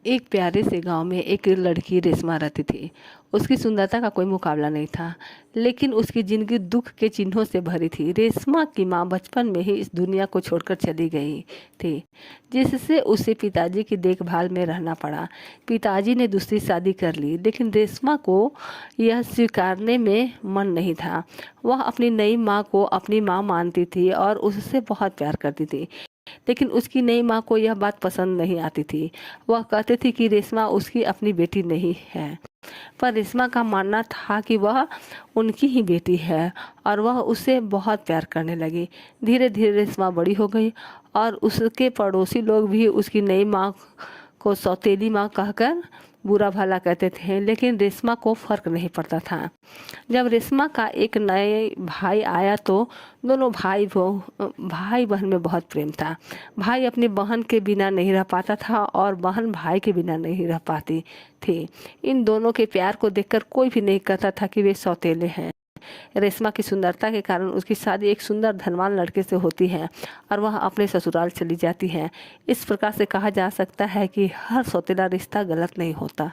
एक प्यारे से गांव में एक लड़की रेशमा रहती थी। उसकी सुंदरता का कोई मुकाबला नहीं था, लेकिन उसकी जिंदगी दुख के चिन्हों से भरी थी। रेशमा की माँ बचपन में ही इस दुनिया को छोड़कर चली गई थी, जिससे उसे पिताजी की देखभाल में रहना पड़ा। पिताजी ने दूसरी शादी कर ली, लेकिन रेशमा को यह स्वीकारने में मन नहीं था। वह अपनी नई माँ को अपनी माँ मानती थी और उससे बहुत प्यार करती थी, लेकिन उसकी नई माँ को यह बात पसंद नहीं आती थी। वह कहती थी कि रेशमा उसकी अपनी बेटी नहीं है, पर रेशमा का मानना था कि वह उनकी ही बेटी है और वह उससे बहुत प्यार करने लगी। धीरे धीरे रेशमा बड़ी हो गई और उसके पड़ोसी लोग भी उसकी नई माँ को सौतेली माँ कहकर बुरा भला कहते थे, लेकिन रेशमा को फर्क नहीं पड़ता था। जब रेशमा का एक नए भाई आया तो दोनों भाई बहन में बहुत प्रेम था। भाई अपनी बहन के बिना नहीं रह पाता था और बहन भाई के बिना नहीं रह पाती थी। इन दोनों के प्यार को देखकर कोई भी नहीं कहता था कि वे सौतेले हैं। रेशमा की सुंदरता के कारण उसकी शादी एक सुंदर धनवान लड़के से होती है और वह अपने ससुराल चली जाती है। इस प्रकार से कहा जा सकता है कि हर सौतेला रिश्ता गलत नहीं होता।